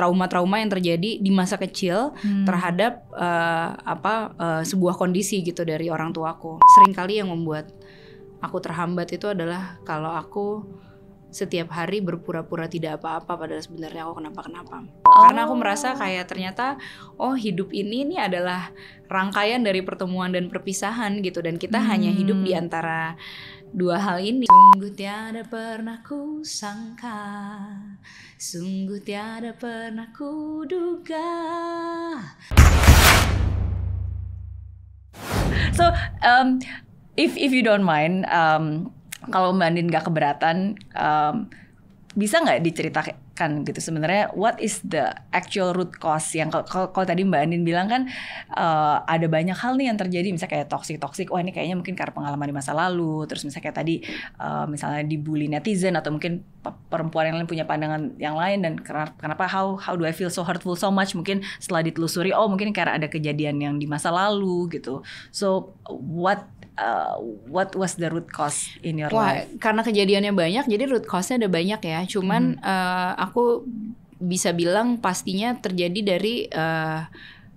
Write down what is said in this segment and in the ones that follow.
trauma-trauma yang terjadi di masa kecil terhadap sebuah kondisi gitu dari orang tuaku. Seringkali yang membuat aku terhambat itu adalah kalau aku setiap hari berpura-pura tidak apa-apa padahal sebenarnya aku kenapa-kenapa. Karena aku merasa kayak ternyata hidup ini adalah rangkaian dari pertemuan dan perpisahan gitu, dan kita hanya hidup di antara dua hal ini. Sungguh tiada pernah ku sangka, sungguh tiada pernah ku duga. So, if you don't mind, kalau Mbak Andin gak keberatan, bisa nggak diceritakan gitu sebenarnya what is the actual root cause yang kalau tadi Mbak Andin bilang kan ada banyak hal nih yang terjadi, misalnya kayak toxic, wah ini kayaknya mungkin karena pengalaman di masa lalu, terus misalnya kayak tadi misalnya dibully netizen atau mungkin perempuan yang lain punya pandangan yang lain, dan kenapa how do I feel so hurtful so much, mungkin setelah ditelusuri mungkin karena ada kejadian yang di masa lalu gitu. So what was the root cause in your life? Karena kejadiannya banyak, jadi root cause-nya ada banyak ya. Cuman aku bisa bilang pastinya terjadi dari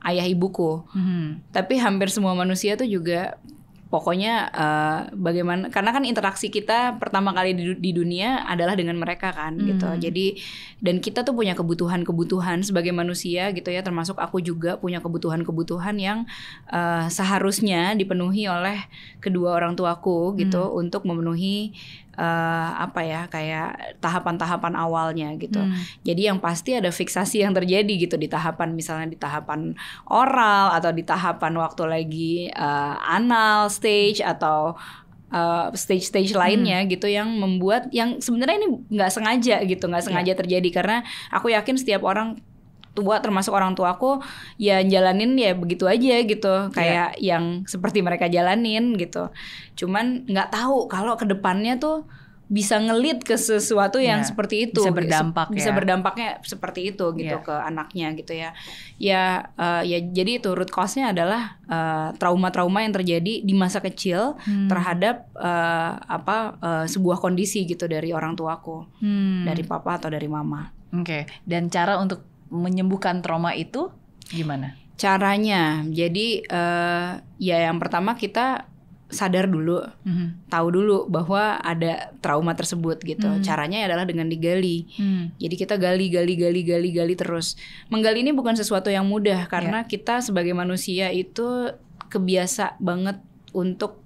ayah ibuku. Tapi hampir semua manusia tuh juga pokoknya bagaimana, karena kan interaksi kita pertama kali di dunia adalah dengan mereka kan gitu. Jadi dan kita tuh punya kebutuhan sebagai manusia gitu ya, termasuk aku juga punya kebutuhan yang seharusnya dipenuhi oleh kedua orang tuaku gitu, untuk memenuhi kayak tahapan-tahapan awalnya gitu. Jadi yang pasti ada fiksasi yang terjadi gitu di tahapan, misalnya di tahapan oral atau di tahapan waktu lagi anal stage atau stage lainnya gitu, yang membuat yang sebenarnya ini nggak sengaja terjadi, karena aku yakin setiap orang tua, termasuk orang tuaku, ya jalanin ya begitu aja gitu, kayak yang seperti mereka jalanin gitu. Cuman nggak tahu kalau kedepannya tuh bisa ngelit ke sesuatu yang seperti itu, bisa berdampaknya seperti itu gitu ke anaknya gitu ya. Ya jadi itu root cause-nya adalah trauma-trauma yang terjadi di masa kecil terhadap sebuah kondisi gitu dari orang tuaku, dari papa atau dari mama. Oke. Dan cara untuk menyembuhkan trauma itu gimana? Caranya, jadi ya yang pertama kita sadar dulu, tahu dulu bahwa ada trauma tersebut gitu. Caranya adalah dengan digali. Jadi kita gali terus. Menggali ini bukan sesuatu yang mudah, karena kita sebagai manusia itu kebiasa banget untuk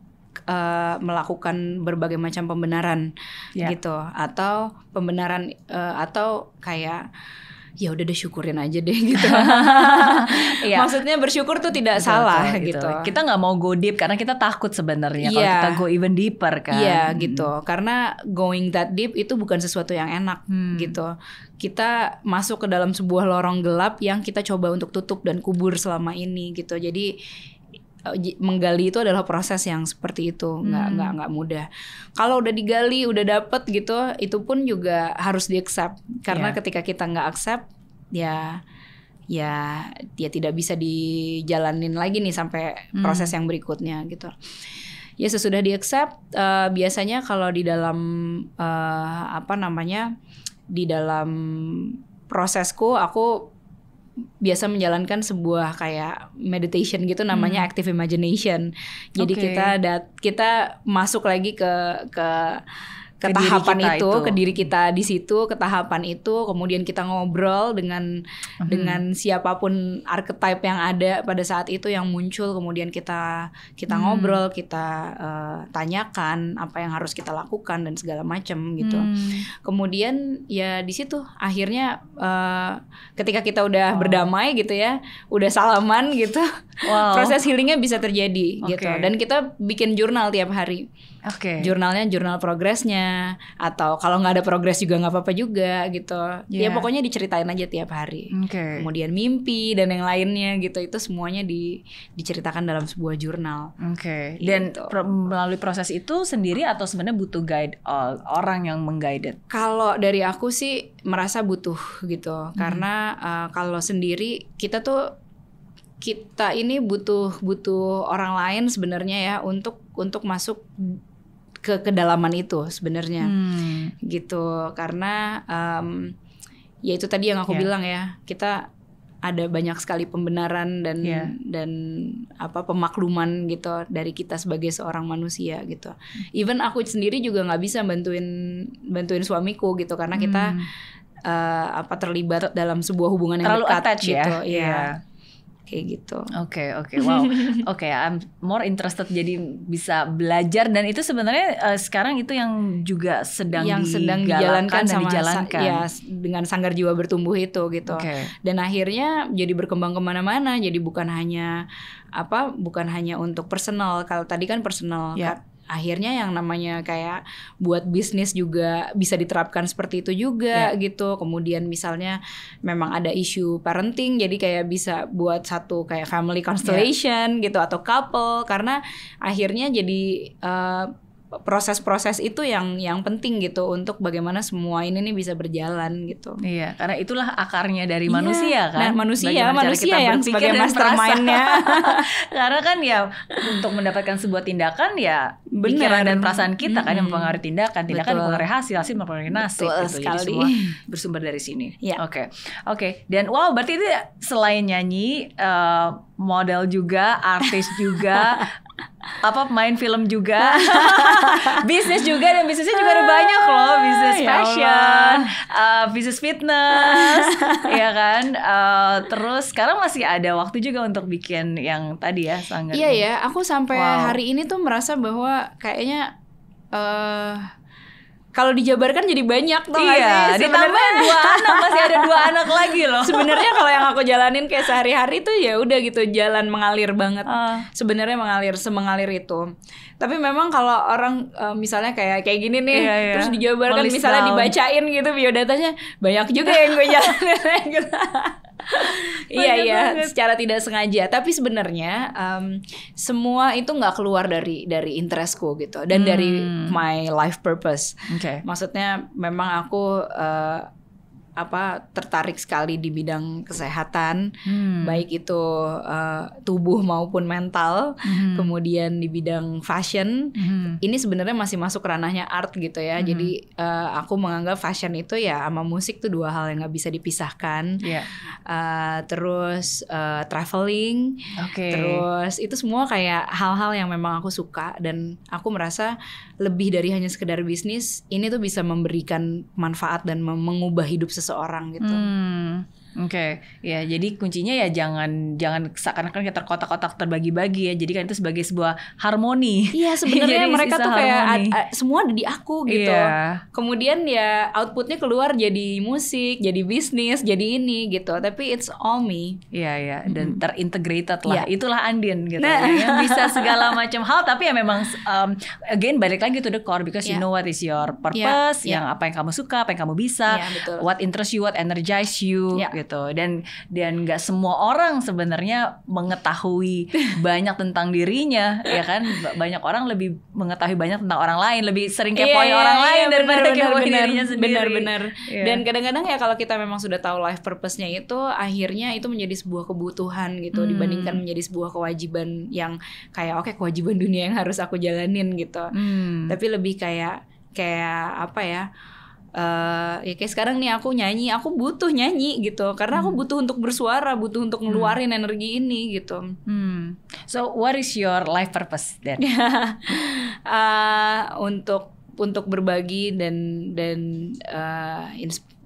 melakukan berbagai macam pembenaran gitu, atau pembenaran atau kayak ya udah deh syukurin aja deh gitu. Maksudnya bersyukur tuh tidak salah gitu. Kita nggak mau go deep karena kita takut sebenarnya kalau kita go even deeper kan. Iya gitu. Karena going that deep itu bukan sesuatu yang enak gitu. Kita masuk ke dalam sebuah lorong gelap yang kita coba untuk tutup dan kubur selama ini gitu. Jadi menggali itu adalah proses yang seperti itu, nggak mudah. Kalau udah digali, udah dapet gitu, itu pun juga harus di-accept. Karena ketika kita nggak accept, ya tidak bisa dijalanin lagi nih sampai proses yang berikutnya gitu. Ya sesudah di-accept, biasanya kalau di dalam di dalam prosesku, aku biasa menjalankan sebuah kayak meditation gitu, namanya active imagination. Jadi kita masuk lagi ke tahapan itu, ke diri kita di situ, ke tahapan itu, kemudian kita ngobrol dengan siapapun archetype yang ada pada saat itu yang muncul, kemudian kita ngobrol, kita tanyakan apa yang harus kita lakukan dan segala macam gitu. Kemudian ya di situ akhirnya ketika kita udah berdamai gitu ya, udah salaman gitu, proses healingnya bisa terjadi gitu. Dan kita bikin jurnal tiap hari. Jurnalnya jurnal progresnya, atau kalau nggak ada progres juga nggak apa-apa juga gitu. Ya pokoknya diceritain aja tiap hari. Kemudian mimpi dan yang lainnya gitu, itu semuanya diceritakan dalam sebuah jurnal. Dan melalui proses itu sendiri atau sebenarnya butuh guide orang yang meng-guide? Kalau dari aku sih merasa butuh gitu, karena kalau sendiri kita ini butuh orang lain sebenarnya ya untuk masuk ke kedalaman itu sebenarnya gitu. Karena ya itu tadi yang aku bilang ya, kita ada banyak sekali pembenaran dan pemakluman gitu dari kita sebagai seorang manusia gitu. Even aku sendiri juga nggak bisa bantuin suamiku gitu karena kita terlibat dalam sebuah hubungan yang terlalu dekat attached gitu. ya. Kayak gitu. Oke, wow. Oke, I'm more interested jadi bisa belajar dan itu sebenarnya sekarang itu yang juga sedang dijalankan dan dijalankan. Ya, dengan Sanggar Jiwa Bertumbuh itu gitu. Dan akhirnya jadi berkembang kemana-mana. Jadi bukan hanya untuk personal. Kalau tadi kan personal. Akhirnya yang namanya kayak buat bisnis juga bisa diterapkan seperti itu juga gitu. Kemudian misalnya memang ada isu parenting, jadi kayak bisa buat satu kayak family constellation gitu atau couple, karena akhirnya jadi proses-proses itu yang penting gitu untuk bagaimana semua ini nih bisa berjalan gitu. Iya, karena itulah akarnya dari manusia kan. Nah, manusia yang sebagai mastermind-nya. Karena kan ya untuk mendapatkan sebuah tindakan ya pikiran dan perasaan kita kan yang mempengaruhi tindakan mempengaruhi hasil mempengaruhi nasib gitu. Jadi semua bersumber dari sini. Oke. Dan wow, berarti itu selain nyanyi, model juga, artis juga, main film juga, bisnis juga, dan bisnisnya juga ada banyak loh, bisnis fashion, bisnis fitness, ya kan. Terus sekarang masih ada waktu juga untuk bikin yang tadi ya Sanggar. Iya ya, aku sampai hari ini tuh merasa bahwa kayaknya kalau dijabarkan jadi banyak tuh. Iya, ditambah 2 anak, masih ada 2 anak lagi loh. Sebenarnya kalau yang aku jalanin kayak sehari-hari tuh ya udah gitu, jalan mengalir banget. Sebenarnya semengalir itu. Tapi memang kalau orang misalnya kayak gini nih, terus dijabarkan misalnya dibacain gitu biodatanya, banyak juga yang gue jalanin gitu. Iya, secara tidak sengaja. Tapi sebenarnya semua itu nggak keluar dari interestku gitu, dan dari my life purpose. Maksudnya memang aku tertarik sekali di bidang kesehatan, baik itu tubuh maupun mental. Kemudian di bidang fashion, ini sebenarnya masih masuk ranahnya art gitu ya. Jadi aku menganggap fashion itu ya sama musik tuh 2 hal yang nggak bisa dipisahkan. Terus traveling, terus itu semua kayak hal-hal yang memang aku suka, dan aku merasa lebih dari hanya sekedar bisnis, ini tuh bisa memberikan manfaat dan mengubah hidup seseorang gitu. Ya, jadi kuncinya ya jangan seakan-akan kita terkotak-kotak terbagi-bagi ya. Jadi kan itu sebagai sebuah harmoni. Iya, sebenarnya mereka tuh kayak semua ada di aku gitu. Kemudian ya outputnya keluar jadi musik, jadi bisnis, jadi ini gitu. Tapi it's all me. Iya, dan terintegrated lah. Itulah Andin gitu. Yang bisa segala macam hal, tapi ya memang again balik lagi to the core, because you know what is your purpose, yang apa yang kamu suka, apa yang kamu bisa, what interests you, what energize you gitu. Dan nggak semua orang sebenarnya mengetahui banyak tentang dirinya, ya kan. Banyak orang lebih mengetahui banyak tentang orang lain, lebih sering kepoin orang lain daripada kepoin dirinya sendiri. Benar. Dan kadang-kadang ya kalau kita memang sudah tahu life purpose-nya itu, akhirnya itu menjadi sebuah kebutuhan gitu, dibandingkan menjadi sebuah kewajiban yang kayak kewajiban dunia yang harus aku jalanin gitu. Tapi lebih kayak apa ya? Ya kayak sekarang nih aku nyanyi, aku butuh nyanyi gitu, karena aku butuh untuk bersuara, butuh untuk ngeluarin energi ini gitu. So what is your life purpose then? Untuk berbagi dan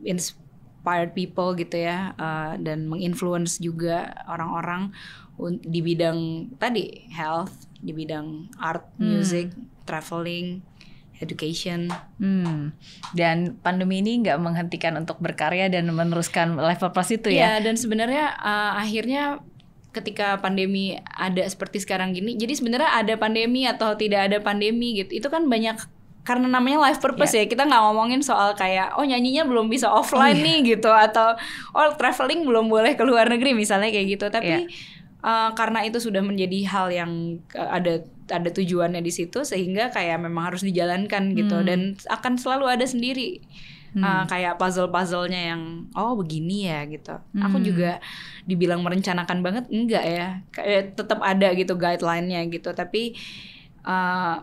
inspired people gitu ya, dan menginfluence juga orang-orang di bidang tadi health, di bidang art, music, traveling, education. Dan pandemi ini nggak menghentikan untuk berkarya dan meneruskan life purpose itu ya? Iya, dan sebenarnya akhirnya ketika pandemi ada seperti sekarang gini, jadi sebenarnya ada pandemi atau tidak ada pandemi gitu, itu kan banyak karena namanya life purpose ya. Kita nggak ngomongin soal kayak nyanyinya belum bisa offline nih gitu, atau traveling belum boleh ke luar negeri misalnya kayak gitu. Tapi karena itu sudah menjadi hal yang ada tujuannya di situ, sehingga kayak memang harus dijalankan gitu, dan akan selalu ada sendiri kayak puzzle-puzzlenya yang begini ya gitu. Aku juga dibilang merencanakan banget enggak ya, kayak tetap ada gitu guideline-nya gitu, tapi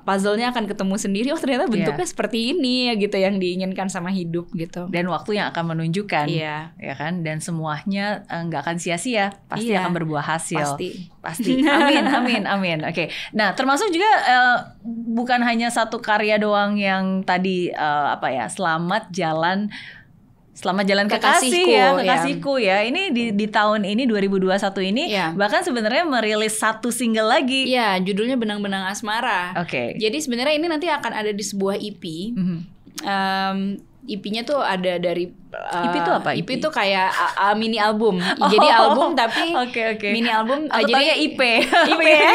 puzzle-nya akan ketemu sendiri. Oh ternyata bentuknya seperti ini ya gitu yang diinginkan sama hidup gitu. Dan waktu yang akan menunjukkan, ya kan. Dan semuanya nggak akan sia-sia, pasti akan berbuah hasil. Pasti. Amin. Oke. Nah termasuk juga bukan hanya satu karya doang yang tadi Selamat Jalan Kekasihku ya. Ini di tahun ini 2021 ini bahkan sebenarnya merilis satu single lagi. Iya, judulnya Benang-Benang Asmara. Oke. Jadi sebenarnya ini nanti akan ada di sebuah EP. EP-nya tuh ada dari EP itu apa? EP itu kayak mini album. Jadi album tapi mini album. Jadi IP ya.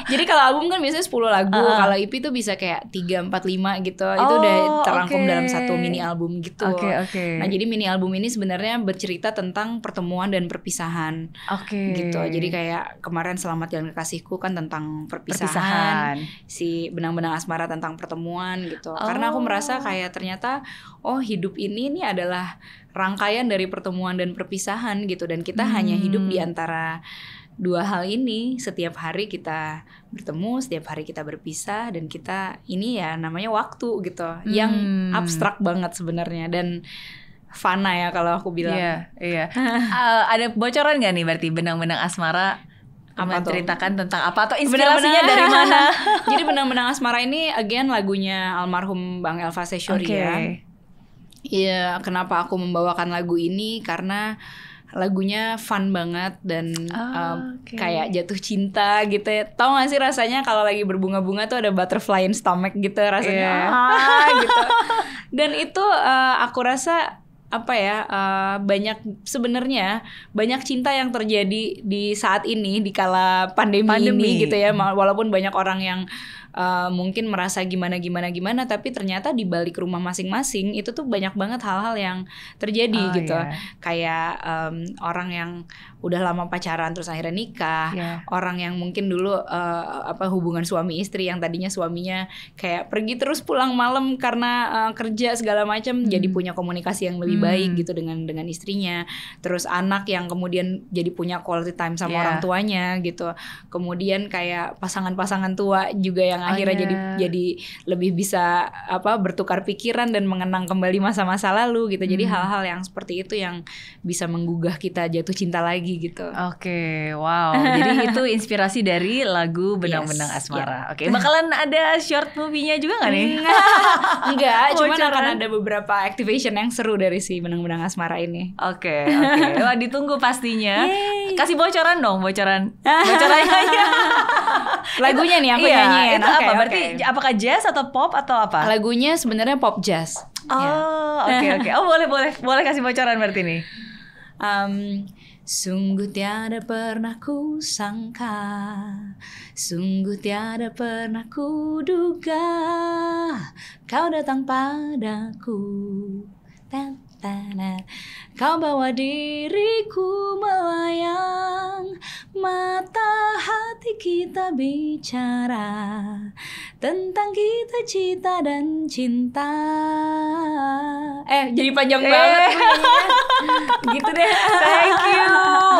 Jadi kalau album kan biasanya 10 lagu. Kalau EP tuh bisa kayak 3, 4, 5 gitu. Itu udah terangkum dalam satu mini album gitu. Nah jadi mini album ini sebenarnya bercerita tentang pertemuan dan perpisahan. Gitu. Jadi kayak kemarin Selamat Jalan Kekasihku kan tentang perpisahan. Si Benang-Benang Asmara tentang pertemuan gitu. Karena aku merasa kayak ternyata hidup ini adalah rangkaian dari pertemuan dan perpisahan gitu, dan kita hanya hidup di antara dua hal ini. Setiap hari kita bertemu, setiap hari kita berpisah, dan kita ini ya namanya waktu gitu, yang abstrak banget sebenarnya dan fana ya kalau aku bilang. Iya. Ada bocoran nggak nih berarti Benang-Benang Asmara? Menceritakan tentang apa atau inspirasinya dari mana? Jadi Benang-Benang Asmara ini again lagunya almarhum Bang Elva Seshoria. Iya, kenapa aku membawakan lagu ini? Karena lagunya fun banget dan kayak jatuh cinta gitu ya. Tahu gak sih rasanya kalau lagi berbunga-bunga tuh ada butterfly in stomach gitu rasanya. Gitu. Dan itu aku rasa sebenarnya banyak cinta yang terjadi di saat ini di kala pandemi ini gitu ya. Walaupun banyak orang yang mungkin merasa gimana, tapi ternyata di balik rumah masing-masing itu tuh banyak banget hal-hal yang terjadi gitu. Kayak orang yang udah lama pacaran terus akhirnya nikah, orang yang mungkin dulu hubungan suami istri yang tadinya suaminya kayak pergi terus pulang malam karena kerja segala macam, jadi punya komunikasi yang lebih baik gitu dengan istrinya. Terus anak yang kemudian jadi punya quality time sama orang tuanya gitu. Kemudian kayak pasangan-pasangan tua juga yang akhirnya jadi lebih bisa bertukar pikiran dan mengenang kembali masa-masa lalu gitu. Jadi hal-hal yang seperti itu yang bisa menggugah kita jatuh cinta lagi gitu. Wow. Jadi itu inspirasi dari lagu Benang-Benang Asmara. Bakalan ada short movie-nya juga nggak nih? Enggak, cuman akan ada beberapa activation yang seru dari si Benang-Benang Asmara ini. Oke. Wah, ditunggu pastinya. Kasih bocoran dong, bocorannya. Lagunya nih aku nyanyiin. Itu apa? Berarti apakah jazz atau pop atau apa? Lagunya sebenarnya pop jazz. Oke. Boleh kasih bocoran berarti nih. Sungguh tiada pernah ku sangka, sungguh tiada pernah ku duga, kau datang padaku, kau bawa diriku melayang, mata hati kita bicara tentang kita, cita dan cinta. Jadi panjang banget gitu deh. Thank you.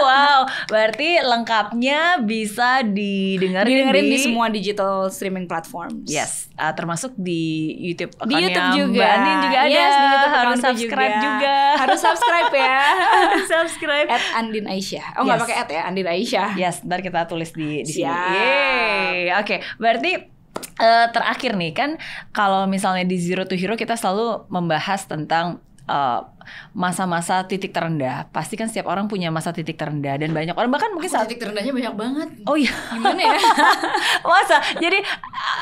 Wow, berarti lengkapnya bisa didengerin di semua digital streaming platform. Yes, termasuk di YouTube. Di YouTube juga. Mbak Andin juga ada. Harus subscribe juga. Harus subscribe ya. Subscribe. @Andin Aisyah. Nggak pakai @ ya, Andin Aisyah. Yes, ntar kita tulis di sini. Yeay. Oke, berarti terakhir nih kan kalau misalnya di Zero to Hero kita selalu membahas tentang masa-masa titik terendah. Pasti kan setiap orang punya masa titik terendah dan banyak orang bahkan mungkin saat titik terendahnya banyak banget. Oh iya. Gimana ya? Masa? Jadi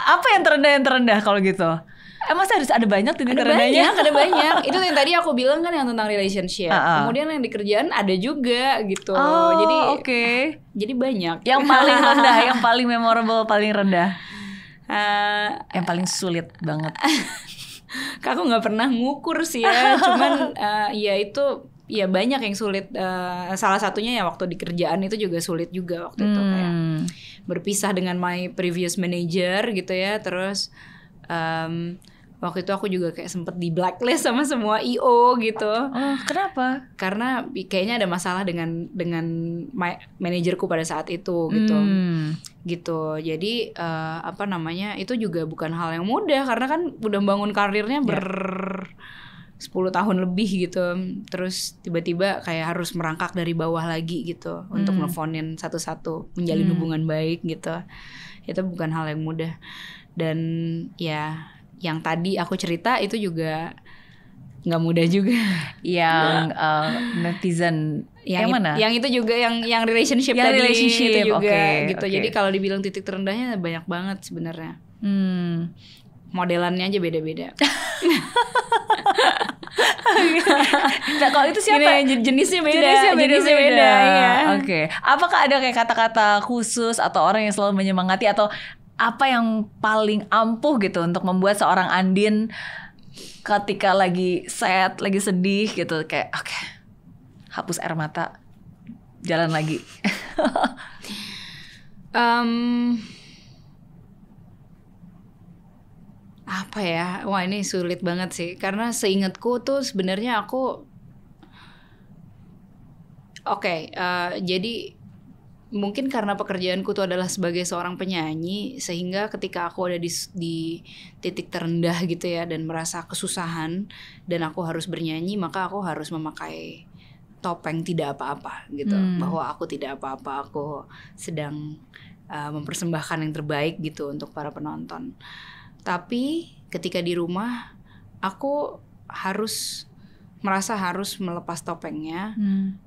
apa yang terendah kalau gitu? Masa harus ada banyak titik terendahnya? Ada banyak. Itu yang tadi aku bilang kan yang tentang relationship. Kemudian yang di kerjaan ada juga gitu. Jadi jadi banyak. Yang paling rendah, yang paling memorable, paling rendah. Yang paling sulit banget. Aku nggak pernah ngukur sih ya. Cuman ya itu ya banyak yang sulit. Salah satunya ya waktu di kerjaan itu juga sulit juga waktu itu kayak berpisah dengan my previous manager gitu ya. Terus waktu itu aku juga kayak sempet di blacklist sama semua IO gitu. Oh, kenapa? Karena kayaknya ada masalah dengan manajerku pada saat itu gitu. Gitu. Jadi apa namanya, itu juga bukan hal yang mudah karena kan udah bangun karirnya 10 tahun lebih gitu. Terus tiba-tiba kayak harus merangkak dari bawah lagi gitu untuk nelfonin satu-satu, menjalin hubungan baik gitu. Itu bukan hal yang mudah. Dan ya yang tadi aku cerita itu juga nggak mudah juga. Yang netizen yang mana? Yang itu juga yang relationship yang tadi relationship, itu juga gitu. Okay. Jadi kalau dibilang titik terendahnya banyak banget sebenarnya. Modelannya aja beda-beda. Nah, kalau itu siapa? Jenisnya beda. Ya. Oke. Apakah ada kayak kata-kata khusus atau orang yang selalu menyemangati atau apa yang paling ampuh gitu untuk membuat seorang Andin ketika lagi sad, lagi sedih gitu, kayak oke, hapus air mata, jalan lagi. Apa ya? Wah, ini sulit banget sih. Karena seingatku tuh sebenarnya aku jadi mungkin karena pekerjaanku tuh adalah sebagai seorang penyanyi, sehingga ketika aku ada di titik terendah gitu ya, dan merasa kesusahan dan aku harus bernyanyi, maka aku harus memakai topeng tidak apa-apa gitu. Bahwa aku tidak apa-apa, aku sedang mempersembahkan yang terbaik gitu untuk para penonton. Tapi ketika di rumah aku merasa harus melepas topengnya,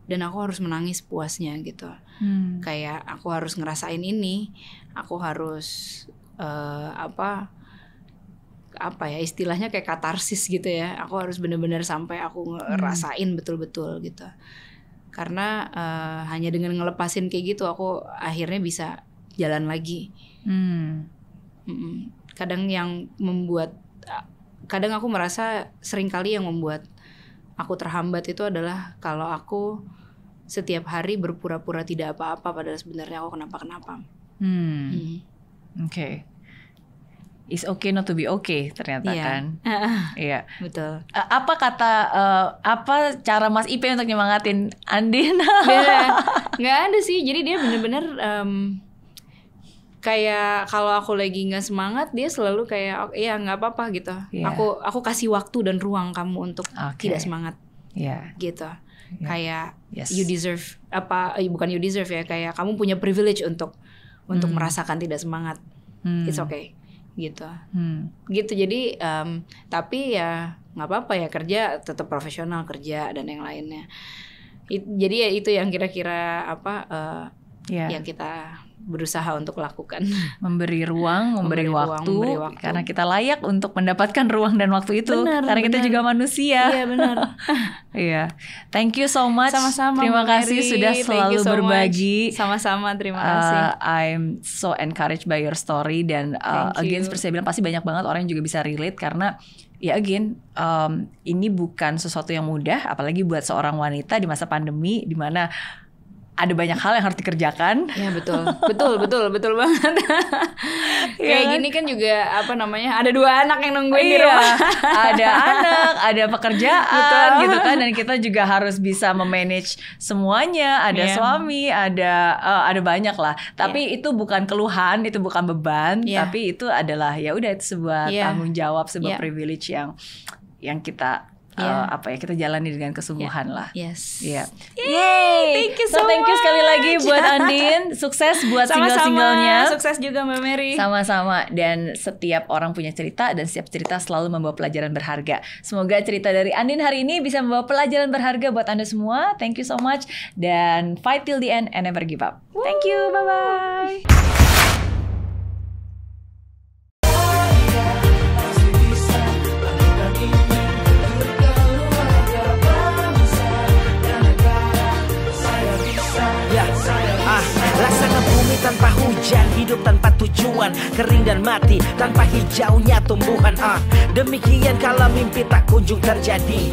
dan aku harus menangis puasnya gitu. Kayak aku harus ngerasain ini, aku harus apa ya istilahnya, kayak katarsis gitu ya. Aku harus benar-benar sampai aku ngerasain betul-betul gitu. Karena hanya dengan ngelepasin kayak gitu aku akhirnya bisa jalan lagi. Kadang aku merasa seringkali yang membuat aku terhambat itu adalah kalau aku setiap hari berpura-pura tidak apa-apa padahal sebenarnya aku kenapa-kenapa. Oke. It's okay not to be okay ternyata kan. Iya. Betul. Apa cara Mas Ipe untuk nyemangatin Andin? Nggak ada sih. Jadi dia benar-benar kayak kalau aku lagi nggak semangat, dia selalu kayak ya nggak apa-apa gitu. Aku kasih waktu dan ruang kamu untuk tidak semangat. Gitu. Kayak you deserve bukan you deserve ya, kayak kamu punya privilege untuk merasakan tidak semangat. It's okay gitu. Gitu. Jadi tapi ya nggak apa-apa ya, kerja tetap profesional, kerja dan yang lainnya. Jadi ya itu yang kira-kira yang kita berusaha untuk lakukan. Memberi ruang, memberi waktu. Karena kita layak untuk mendapatkan ruang dan waktu itu. Karena kita juga manusia. Iya benar. Iya. Thank you so much. Sama-sama. Terima kasih sudah selalu berbagi. Sama-sama, terima kasih. I'm so encouraged by your story, dan again seperti saya bilang pasti banyak banget orang yang juga bisa relate karena ya again ini bukan sesuatu yang mudah, apalagi buat seorang wanita di masa pandemi di mana ada banyak hal yang harus dikerjakan. Ya betul banget. Kayak gini kan juga ada 2 anak yang nungguin di rumah. Ada anak, ada pekerjaan gitu kan, dan kita juga harus bisa memanage semuanya. Ada suami, ada banyak lah. Tapi itu bukan keluhan, itu bukan beban, tapi itu adalah ya udah, itu sebuah tanggung jawab, sebuah privilege yang kita kita jalani dengan kesungguhan lah. Yes. Yay! Thank you so much. Thank you sekali lagi buat Andin. Sukses buat single-singlenya. Sukses juga Mbak Mary. Sama-sama. Dan setiap orang punya cerita, dan setiap cerita selalu membawa pelajaran berharga. Semoga cerita dari Andin hari ini bisa membawa pelajaran berharga buat Anda semua. Thank you so much. Dan fight till the end and never give up. Thank you. Bye-bye. Laksana bumi tanpa hujan, hidup tanpa tujuan, kering dan mati tanpa hijaunya tumbuhan. Demikian kalau mimpi tak kunjung terjadi.